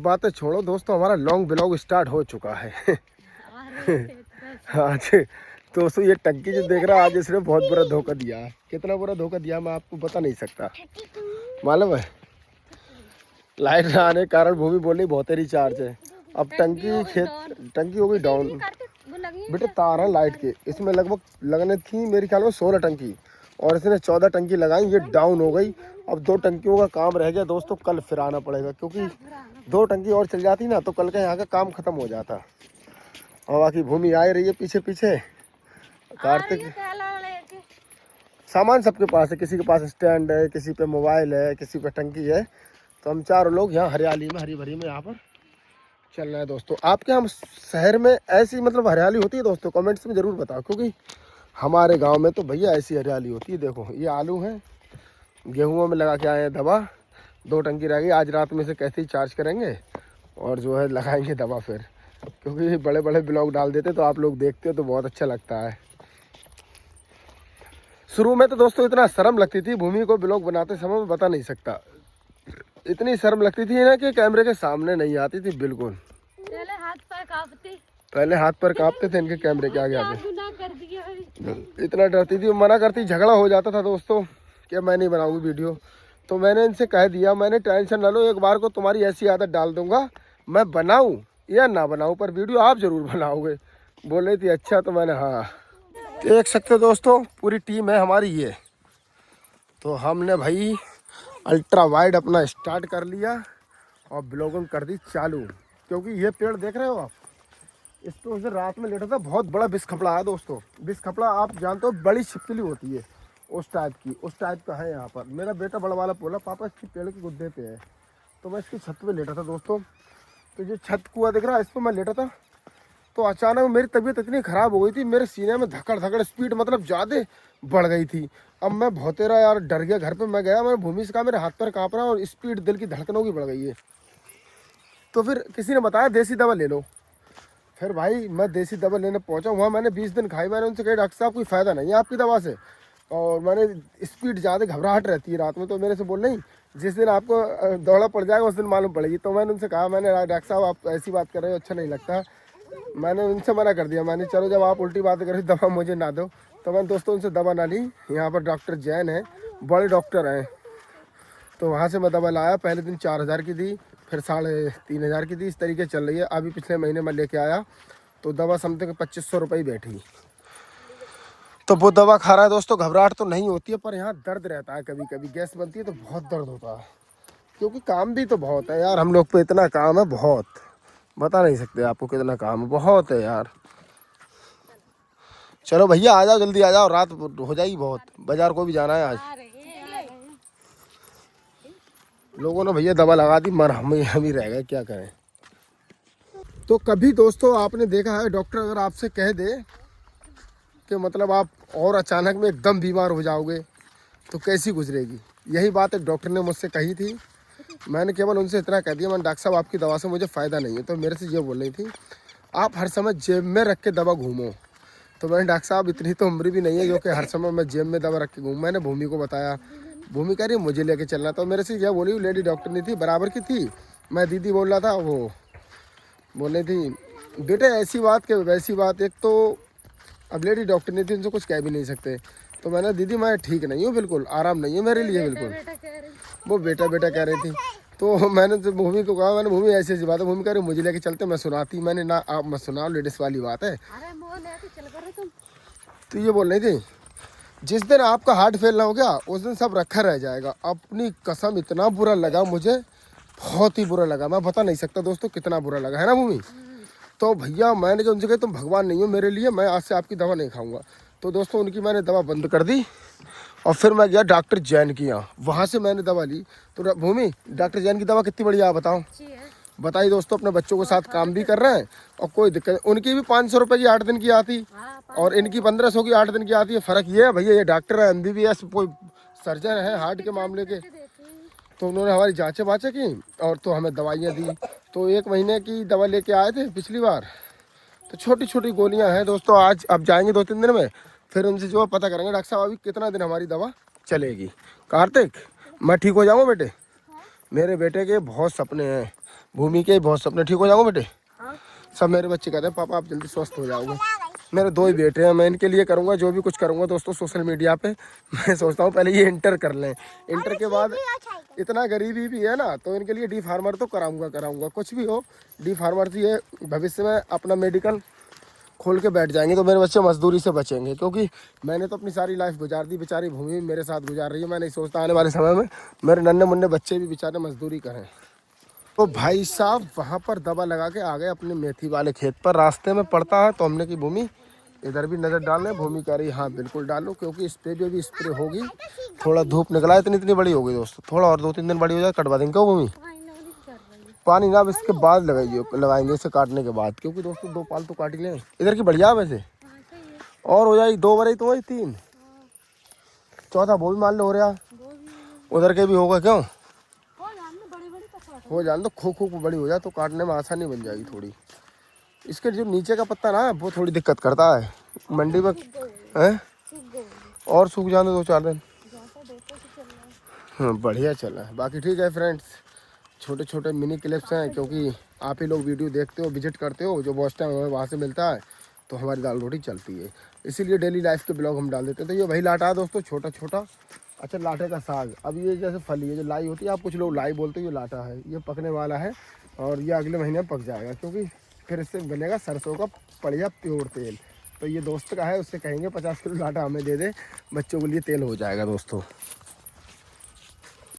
बातें छोड़ो दोस्तों, हमारा लॉन्ग ब्लॉग स्टार्ट हो चुका है। आज दोस्तों ये टंकी जो देख रहा है, आज इसने बहुत बुरा धोखा दिया है। कितना बुरा धोखा दिया मैं आपको बता नहीं सकता। मालूम है, लाइट न आने के कारण भूमि बोल रही बहुत रिचार्ज है। अब टंकी हो गई डाउन। बेटे तार है लाइट के, इसमें लगभग लगने थी मेरे ख्याल में 16 टंकी, और इसने 14 टंकी लगाई, ये डाउन हो गई। अब 2 टंकियों का काम रह गया दोस्तों, कल फिर आना पड़ेगा, क्योंकि 2 टंकी और चल जाती ना तो कल का यहाँ का काम खत्म हो जाता। और बाकी भूमि आ रही है पीछे पीछे। कार्तिक सामान सबके पास है, किसी के पास स्टैंड है, किसी पे मोबाइल है, किसी पे टंकी है। तो हम चारों लोग यहाँ हरियाली में, हरी भरी में यहाँ पर चल रहे हैं दोस्तों। आपके हम शहर में ऐसी मतलब हरियाली होती है दोस्तों? कमेंट्स में ज़रूर बताओ, क्योंकि हमारे गांव में तो भैया ऐसी हरियाली होती है। देखो ये आलू हैं, गेहूँ में लगा के आए हैं दवा। 2 टंकी रह गई, आज रात में से कैसे ही चार्ज करेंगे और जो है लगाएंगे दवा फिर, क्योंकि बड़े बड़े ब्लॉग डाल देते तो आप लोग देखते हो तो बहुत अच्छा लगता है। शुरू में तो दोस्तों इतना शर्म लगती थी भूमि को ब्लॉग बनाते समय, मैं बता नहीं सकता। इतनी शर्म लगती थी ना कि कैमरे के सामने नहीं आती थी बिल्कुल। पहले हाथ पर कांपते थे इनके कैमरे के आगे आगे। इतना डरती थी, मना करती, झगड़ा हो जाता था दोस्तों कि मैं नहीं बनाऊंगी वीडियो। तो मैंने इनसे कह दिया, मैंने टेंशन ना लो, एक बार को तुम्हारी ऐसी आदत डाल दूंगा, मैं बनाऊं या ना बनाऊं पर वीडियो आप जरूर बनाओगे। बोल रही थी अच्छा, तो मैंने हाँ। देख सकते हो दोस्तों, पूरी टीम है हमारी ये। तो हमने भाई अल्ट्रा वाइड अपना स्टार्ट कर लिया और ब्लॉगिंग कर दी चालू। क्योंकि ये पेड़ देख रहे हो आप, इस पे उस दिन रात में लेटा था, बहुत बड़ा बिस खपड़ा है दोस्तों। बिस खपड़ा आप जानते हो, बड़ी छिपकली होती है उस टाइप की, उस टाइप का है यहाँ पर। मेरा बेटा बड़ा वाला बोला पापा इसकी पेड़ के गुद्दे पे है, तो मैं इसकी छत पे लेटा था दोस्तों। तो ये छत कुआं दिख रहा है, इस पर मैं लेटा था। तो अचानक मेरी तबीयत इतनी ख़राब हो गई थी, मेरे सीने में धकड़ धकड़ स्पीड मतलब ज़्यादा बढ़ गई थी। अब मैं बहुत तेरा यार डर गया। घर पे मैं गया, मैंने भूमि से कहा मेरे हाथ पर काँप रहा है और स्पीड दिल की धड़कनों की बढ़ गई है। तो फिर किसी ने बताया देसी दवा ले लो। फिर भाई मैं देसी दवा लेने पहुंचा, वहाँ मैंने 20 दिन खाई। मैंने उनसे कहा डॉक्टर साहब कोई फ़ायदा नहीं है आपकी दवा से, और मैंने स्पीड ज़्यादा घबराहट रहती है रात में। तो मेरे से बोल नहीं, जिस दिन आपको दौड़ा पड़ जाएगा उस दिन मालूम पड़ेगी। तो मैंने उनसे कहा, मैंने डॉक्टर साहब आप ऐसी बात कर रहे हो, अच्छा नहीं लगता। मैंने उनसे मना कर दिया, मैंने चलो जब आप उल्टी बात करें दवा मुझे ना दो। तो मैंने दोस्तों उनसे दवा ना ली। यहाँ पर डॉक्टर जैन है, बड़े डॉक्टर हैं, तो वहाँ से मैं दवा लाया। पहले दिन 4000 की दी, फिर 3500 की दी, इस तरीके चल रही है। अभी पिछले महीने मैं लेके आया तो दवा समथिंग 2500 रुपये बैठी। तो वो दवा खा रहा है दोस्तों। घबराहट तो नहीं होती है, पर यहाँ दर्द रहता है, कभी कभी गैस बनती है तो बहुत दर्द होता है। क्योंकि काम भी तो बहुत है यार, हम लोग पे इतना काम है, बहुत बता नहीं सकते आपको कितना काम है, बहुत है यार। चलो भैया आ जाओ, जल्दी आ जाओ, रात हो जाएगी बहुत, बाजार को भी जाना है आज। लोगों ने भैया दवा लगा दी, मर हम ही रह गए, क्या करें। तो कभी दोस्तों आपने देखा है डॉक्टर अगर आपसे कह दे कि मतलब आप और अचानक में एकदम बीमार हो जाओगे तो कैसी गुजरेगी? यही बात एक डॉक्टर ने मुझसे कही थी। मैंने केवल उनसे इतना कह दिया, मैंने डॉक्टर साहब आपकी दवा से मुझे फ़ायदा नहीं है। तो मेरे से ये बोल रही थी आप हर समय जेब में रख के दवा घूमो। तो मैंने डॉक्टर साहब इतनी तो उम्र भी नहीं है क्योंकि हर समय मैं जेब में दवा रख के घूमूँ। मैंने भूमि को बताया, भूमि कह रही मुझे लेके चलना। तो मेरे से यह बोली, लेडी डॉक्टर नहीं थी, बराबर की थी, मैं दीदी बोल रहा था, वो बोल रही थी बेटे ऐसी बात के वैसी बात। एक तो अब लेडी डॉक्टर नहीं थी, उनसे कुछ कह भी नहीं सकते। तो मैंने दीदी मैं ठीक नहीं हूँ, बिल्कुल आराम नहीं है मेरे लिए बिल्कुल। वो बेटा बेटा कह रही थी। तो मैंने तो भूमि को कहा, मैंने भूमि ऐसी ऐसी बात है, भूमि कह रही मुझे लेके चलते, मैं सुनाती। मैंने ना आप मत सुनाओ, लेडीज़ वाली बात है। तो ये बोल रही थी जिस दिन आपका हार्ट फेल ना हो गया उस दिन सब रखा रह जाएगा। अपनी कसम इतना बुरा लगा मुझे, बहुत ही बुरा लगा, मैं बता नहीं सकता दोस्तों कितना बुरा लगा, है ना भूमि। तो भैया मैंने जो उनसे कहा तुम भगवान नहीं हो मेरे लिए, मैं आज से आपकी दवा नहीं खाऊंगा। तो दोस्तों उनकी मैंने दवा बंद कर दी और फिर मैं गया डॉक्टर जैन के यहाँ, वहाँ से मैंने दवा ली। तो भूमि डॉक्टर जैन की दवा कितनी बढ़िया आप बताओ? बताइए दोस्तों, अपने बच्चों के साथ काम भी कर रहे हैं और कोई दिक्कत। उनकी भी 500 रुपये की 8 दिन की आती और इनकी 1500 की 8 दिन की आती है। फ़र्क ये है भैया, ये डॉक्टर है, MBBS, कोई सर्जन है हार्ट के मामले के। तो उन्होंने हमारी जाँचें वाँचें की और तो हमें दवाइयाँ दी। तो 1 महीने की दवा लेके आए थे पिछली बार। तो छोटी छोटी गोलियां हैं दोस्तों। आज अब जाएंगे 2-3 दिन में, फिर उनसे जो पता करेंगे डॉक्टर साहब अभी कितना दिन हमारी दवा चलेगी। कार्तिक मैं ठीक हो जाऊँगा बेटे, मेरे बेटे के बहुत सपने हैं, भूमि के बहुत सपने। ठीक हो जाओगे बेटे? हाँ। सब मेरे बच्चे कहते हैं पापा आप जल्दी स्वस्थ हो जाओगे। मेरे 2 ही बेटे हैं, मैं इनके लिए करूँगा जो भी कुछ करूँगा दोस्तों सोशल मीडिया पे। मैं सोचता हूँ पहले ये इंटर कर लें, इंटर के बाद इतना गरीबी भी है ना तो इनके लिए डी फार्मर तो कराऊंगा कुछ भी हो। डी फार्मर से ये भविष्य में अपना मेडिकल खोल के बैठ जाएंगे तो मेरे बच्चे मजदूरी से बचेंगे, क्योंकि मैंने तो अपनी सारी लाइफ गुजार दी, बेचारी भूमि मेरे साथ गुजार रही है। मैं नहीं सोचता आने वाले समय में मेरे नन्हे मुन्ने बच्चे भी बेचारे मजदूरी करें। तो भाई साहब वहाँ पर दवा लगा के आ गए अपने मेथी वाले खेत पर, रास्ते में पड़ता है तो हमने की भूमि इधर भी नज़र डालने। भूमि कह रही हाँ बिल्कुल डालो, क्योंकि इस पर भी अभी स्प्रे होगी। थोड़ा धूप निकला है, इतनी बड़ी हो गई दोस्तों, थोड़ा और 2-3 दिन बड़ी हो जाए कटवा देंगे। क्यों भूमि? पानी ना अब इसके बाद लगाएंगे इसे काटने के बाद, क्योंकि दोस्तों 2 पाल तो काट ही लें। इधर की बढ़िया वैसे और हो जाएगी 2 बड़े तो वही 3, चौथा वो भी मान लो हो रहा, उधर के भी होगा। क्यों हो जान दो, खो बड़ी हो जाए तो काटने में आसानी बन जाएगी थोड़ी। इसके जो नीचे का पत्ता ना वो थोड़ी दिक्कत करता है मंडी में है, और सूख जाने 2-4 दिन। हाँ बढ़िया चला है। बाकी ठीक है फ्रेंड्स, छोटे छोटे मिनी क्लिप्स हैं, क्योंकि आप ही लोग वीडियो देखते हो, विजिट करते हो, जो बॉस टाइम हमें वहाँ से मिलता है तो हमारी दाल रोटी चलती है, इसीलिए डेली लाइफ के ब्लॉग हम डाल देते हैं। तो ये वही लाटा है दोस्तों, छोटा छोटा। अच्छा लाटे का साग, अब ये जैसे फली है जो लाई होती है, आप कुछ लोग लाई बोलते हो, ये लाटा है, ये पकने वाला है और ये अगले महीने में पक जाएगा, क्योंकि फिर इससे बनेगा सरसों का बढ़िया प्योर तेल। तो ये दोस्त का है, उससे कहेंगे 50 किलो लाटा हमें दे दे, बच्चों के लिए तेल हो जाएगा दोस्तों।